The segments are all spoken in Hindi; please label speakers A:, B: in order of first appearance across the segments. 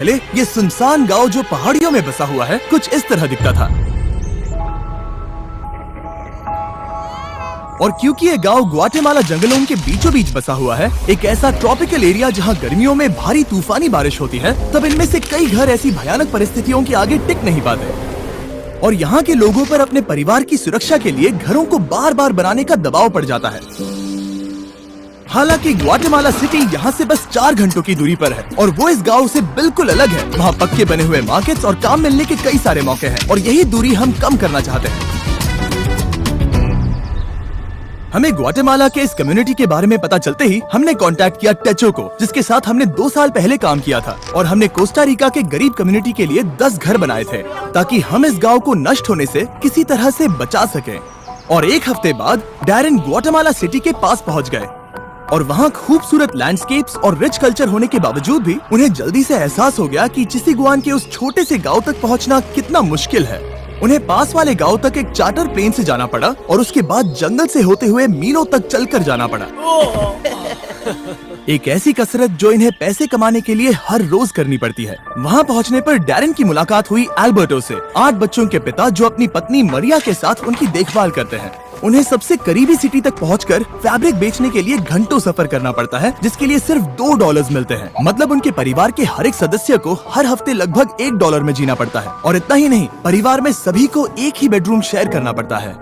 A: पहले ये सुनसान गांव जो पहाड़ियों में बसा हुआ है कुछ इस तरह दिखता था। और क्योंकि ये गांव ग्वाटेमाला जंगलों के बीचों बीच बसा हुआ है, एक ऐसा ट्रॉपिकल एरिया जहां गर्मियों में भारी तूफानी बारिश होती है, तब इनमें से कई घर ऐसी भयानक परिस्थितियों के आगे टिक नहीं पाते और यहाँ के लोगों पर अपने परिवार की सुरक्षा के लिए घरों को बार बार बनाने का दबाव पड़ जाता है। हालांकि ग्वाटेमाला सिटी यहाँ से बस 4 घंटों की दूरी पर है और वो इस गांव से बिल्कुल अलग है। वहाँ पक्के बने हुए मार्केट्स और काम मिलने के कई सारे मौके हैं और यही दूरी हम कम करना चाहते हैं। हमें ग्वाटेमाला के इस कम्युनिटी के बारे में पता चलते ही हमने कांटेक्ट किया टेचो को, जिसके साथ हमने 2 साल पहले काम किया था और हमने कोस्टा रिका के गरीब कम्युनिटी के लिए 10 घर बनाए थे ताकि हम इस गांव को नष्ट होने से किसी तरह से बचा सकें। और 1 हफ्ते बाद डैरेन ग्वाटेमाला सिटी के पास पहुंच गए और वहाँ खूबसूरत लैंडस्केप्स और रिच कल्चर होने के बावजूद भी उन्हें जल्दी से एहसास हो गया कि चिसीगुआन के उस छोटे से गांव तक पहुँचना कितना मुश्किल है। उन्हें पास वाले गांव तक एक चार्टर प्लेन से जाना पड़ा और उसके बाद जंगल से होते हुए मीलों तक चलकर जाना पड़ा। एक ऐसी कसरत जो इन्हें पैसे कमाने के लिए हर रोज करनी पड़ती है। वहाँ पहुँचने पर डैरेन की मुलाकात हुई एल्बर्टो से, 8 बच्चों के पिता जो अपनी पत्नी मरिया के साथ उनकी देखभाल करते हैं। उन्हें सबसे करीबी सिटी तक पहुंचकर फैब्रिक बेचने के लिए घंटों सफर करना पड़ता है, जिसके लिए सिर्फ $2 मिलते हैं। मतलब उनके परिवार के हर एक सदस्य को हर हफ्ते लगभग $1 में जीना पड़ता है। और इतना ही नहीं, परिवार में सभी को एक ही बेडरूम शेयर करना पड़ता है।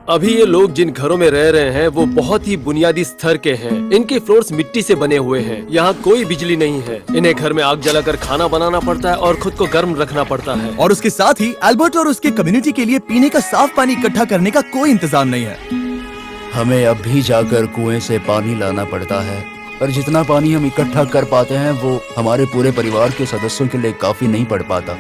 B: अभी ये लोग जिन घरों में रह रहे हैं वो बहुत ही बुनियादी स्तर के हैं। इनके फ्लोर्स मिट्टी से बने हुए हैं। यहाँ कोई बिजली नहीं है। इन्हें घर में आग जलाकर खाना बनाना पड़ता है और खुद को गर्म रखना पड़ता है।
A: और उसके साथ ही एल्बर्ट और उसके कम्युनिटी के लिए पीने का साफ पानी इकट्ठा करने का कोई इंतजाम नहीं है।
C: हमें अब भी जाकर कुएं से पानी लाना पड़ता है और जितना पानी हम इकट्ठा कर पाते हैं वो हमारे पूरे परिवार के सदस्यों के लिए काफी नहीं पड़ पाता।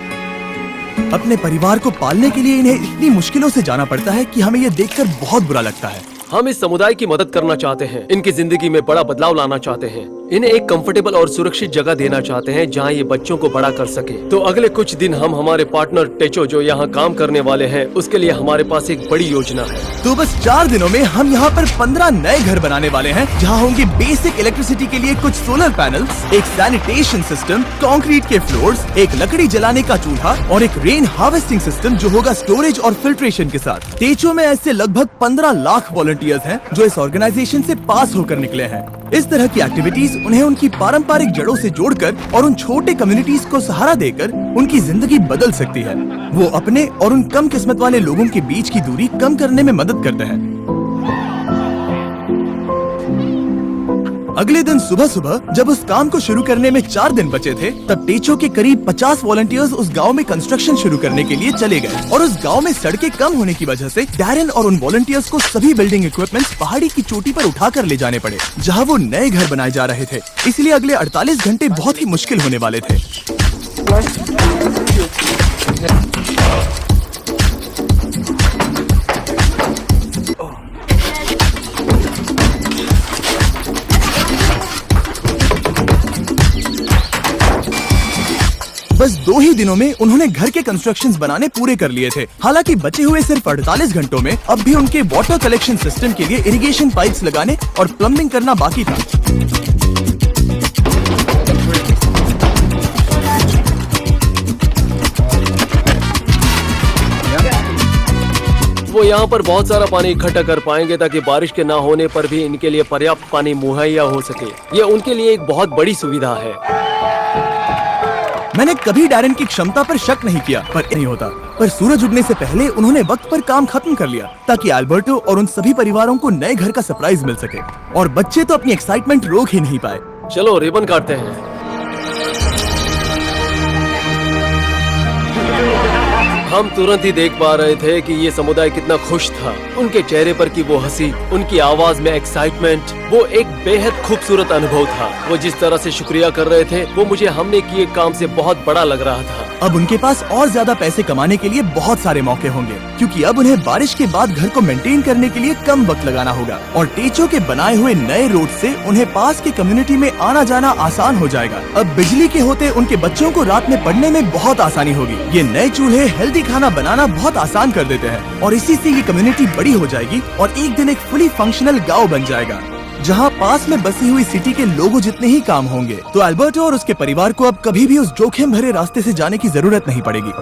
A: अपने परिवार को पालने के लिए इन्हें इतनी मुश्किलों से जाना पड़ता है कि हमें ये देखकर बहुत बुरा लगता है।
B: हम इस समुदाय की मदद करना चाहते हैं। इनकी जिंदगी में बड़ा बदलाव लाना चाहते हैं। इन्हें एक कंफर्टेबल और सुरक्षित जगह देना चाहते हैं जहां ये बच्चों को बड़ा कर सके। तो अगले कुछ दिन हम हमारे पार्टनर टेचो जो यहाँ काम करने वाले हैं उसके लिए हमारे पास एक बड़ी योजना है।
A: तो बस 4 दिनों में हम यहाँ पर 15 नए घर बनाने वाले हैं जहाँ होंगे बेसिक इलेक्ट्रिसिटी के लिए कुछ सोलर पैनल्स, एक सैनिटेशन सिस्टम, कंक्रीट के फ्लोर्स, एक लकड़ी जलाने का चूल्हा और एक रेन हार्वेस्टिंग सिस्टम जो होगा स्टोरेज और फिल्ट्रेशन के साथ। टेचो में ऐसे लगभग 15 लाख वॉलंटियर्स हैं जो इस ऑर्गेनाइजेशन से पास होकर निकले हैं। इस तरह की एक्टिविटीज उन्हें उनकी पारंपरिक जड़ों से जोड़कर और उन छोटे कम्युनिटीज को सहारा देकर उनकी जिंदगी बदल सकती है। वो अपने और उन कम किस्मत वाले लोगों के बीच की दूरी कम करने में मदद करते हैं। अगले दिन सुबह सुबह जब उस काम को शुरू करने में 4 दिन बचे थे, तब टेचो के करीब 50 वॉलंटियर्स उस गांव में कंस्ट्रक्शन शुरू करने के लिए चले गए और उस गांव में सड़कें कम होने की वजह से डैरेन और उन वॉलंटियर्स को सभी बिल्डिंग इक्विपमेंट्स पहाड़ी की चोटी पर उठाकर ले जाने पड़े जहां वो नए घर बनाए जा रहे थे। इसलिए अगले 48 घंटे बहुत ही मुश्किल होने वाले थे। बस 2 ही दिनों में उन्होंने घर के कंस्ट्रक्शंस बनाने पूरे कर लिए थे। हालांकि बचे हुए सिर्फ 48 घंटों में अब भी उनके वाटर कलेक्शन सिस्टम के लिए इरिगेशन पाइप्स लगाने और प्लम्बिंग करना बाकी था।
B: वो यहाँ पर बहुत सारा पानी इकट्ठा कर पाएंगे ताकि बारिश के ना होने पर भी इनके लिए पर्याप्त पानी मुहैया हो सके। ये उनके लिए एक बहुत बड़ी सुविधा है।
A: मैंने कभी डैरेन की क्षमता पर शक नहीं किया, पर नहीं होता। पर सूरज उगने से पहले उन्होंने वक्त पर काम खत्म कर लिया ताकि एल्बर्टो और उन सभी परिवारों को नए घर का सरप्राइज मिल सके। और बच्चे तो अपनी एक्साइटमेंट रोक ही नहीं पाए।
B: चलो रिबन काटते हैं। हम तुरंत ही देख पा रहे थे कि ये समुदाय कितना खुश था। उनके चेहरे पर की वो हंसी, उनकी आवाज में एक्साइटमेंट, वो एक बेहद खूबसूरत अनुभव था। वो जिस तरह से शुक्रिया कर रहे थे वो मुझे हमने किए काम से बहुत बड़ा लग रहा था।
A: अब उनके पास और ज्यादा पैसे कमाने के लिए बहुत सारे मौके होंगे क्योंकि अब उन्हें बारिश के बाद घर को मेंटेन करने के लिए कम वक्त लगाना होगा। और टेचो के बनाए हुए नए रोड से उन्हें पास की कम्युनिटी में आना जाना आसान हो जाएगा। अब बिजली के होते उनके बच्चों को रात में पढ़ने में बहुत आसानी होगी। ये नए चूल्हे हेल्दी खाना बनाना बहुत आसान कर देते हैं और इसी से ये कम्युनिटी बड़ी हो जाएगी और एक दिन एक फुली फंक्शनल गाँव बन जाएगा जहाँ पास में बसी हुई सिटी के लोगों जितने ही काम होंगे। तो अल्बर्टो और उसके परिवार को अब कभी भी उस जोखिम भरे रास्ते से जाने की जरूरत नहीं पड़ेगी।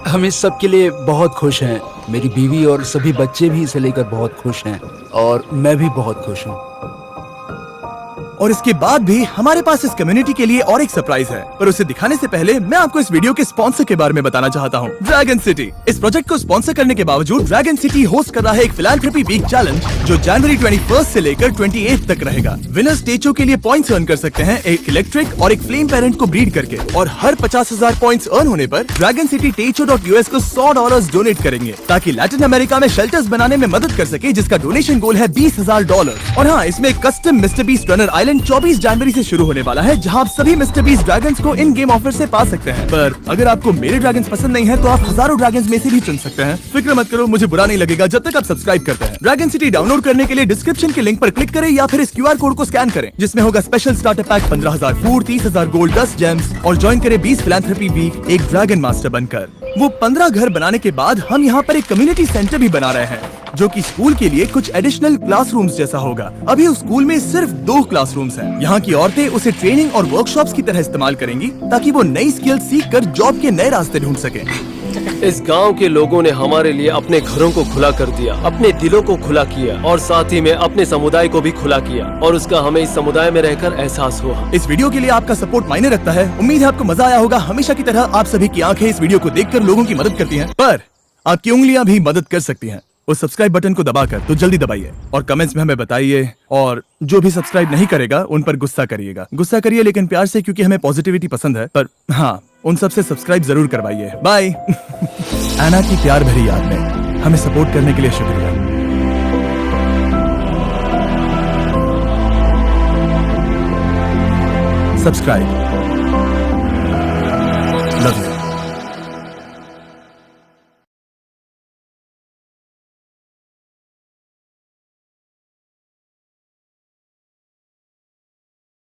C: हम इस सब के लिए बहुत खुश हैं। मेरी बीवी और सभी बच्चे भी इसे लेकर बहुत खुश हैं और मैं भी बहुत खुश हूँ।
A: और इसके बाद भी हमारे पास इस कम्युनिटी के लिए और एक सरप्राइज है, पर उसे दिखाने से पहले मैं आपको इस वीडियो के स्पॉन्सर के बारे में बताना चाहता हूँ, ड्रैगन सिटी। इस प्रोजेक्ट को स्पॉन्सर करने के बावजूद ड्रैगन सिटी होस्ट कर रहा है एक फिलैंथ्रोपी वीक चैलेंज जो जनवरी 21 से लेकर 28 तक रहेगा। विनर्स टेचो के लिए पॉइंट्स अर्न कर सकते हैं एक इलेक्ट्रिक और एक फ्लेम पेरेंट को ब्रीड करके, और हर 50,000 पॉइंट्स अर्न होने पर ड्रैगन सिटी टेचो.us को $100 डोनेट करेंगे ताकि लैटिन अमेरिका में शेल्टर्स बनाने में मदद कर सके, जिसका डोनेशन गोल है $20,000। और हाँ, इसमें custom mister beast runner island 24 जनवरी से शुरू होने वाला है, जहां आप सभी मिस्टर बीस्ट ड्रैगन्स को इन गेम ऑफर से पा सकते हैं। पर अगर आपको मेरे ड्रैगन्स पसंद नहीं है तो आप हजारों ड्रैगन्स में से भी चुन सकते हैं। फिक्र मत करो, मुझे बुरा नहीं लगेगा जब तक आप सब्सक्राइब करते हैं। ड्रैगन सिटी डाउनलोड करने के लिए डिस्क्रिप्शन के लिंक पर क्लिक करें या फिर इस QR कोड को स्कैन करें, जिसमें होगा special starter pack 15,000 food, 30,000 gold, 10 James, और ज्वाइन करें 20 फिलैंथ्रोपी वीक एक ड्रैगन मास्टर बनकर। वो 15 घर बनाने के बाद हम यहाँ पर एक कम्युनिटी सेंटर भी बना रहे हैं, जो कि स्कूल के लिए कुछ एडिशनल क्लासरूम्स जैसा होगा। अभी उस स्कूल में सिर्फ 2 क्लासरूम्स हैं। यहाँ की औरतें उसे ट्रेनिंग और वर्कशॉप्स की तरह इस्तेमाल करेंगी ताकि वो नई स्किल सीख कर जॉब के नए रास्ते ढूंढ सके।
B: इस गांव के लोगों ने हमारे लिए अपने घरों को खुला कर दिया, अपने दिलों को खुला किया और साथ ही में अपने समुदाय को भी खुला किया, और उसका हमें इस समुदाय में रहकर एहसास हुआ।
A: इस वीडियो के लिए आपका सपोर्ट मायने रखता है। उम्मीद है आपको मजा आया होगा। हमेशा की तरह आप सभी की आंखें इस वीडियो को देखकर लोगों की मदद करती हैं, पर आपकी उंगलियां भी मदद कर सकती हैं। उस सब्सक्राइब बटन को दबाकर तो जल्दी दबाइए और कमेंट्स में हमें बताइए, और जो भी सब्सक्राइब नहीं करेगा उन पर गुस्सा करिए, लेकिन प्यार से, क्योंकि हमें पॉजिटिविटी पसंद है। पर हाँ, उन सब से सब्सक्राइब जरूर करवाइए। बाय। एना की प्यार भरी याद में हमें सपोर्ट करने के लिए शुक्रिया। सब्सक्राइब।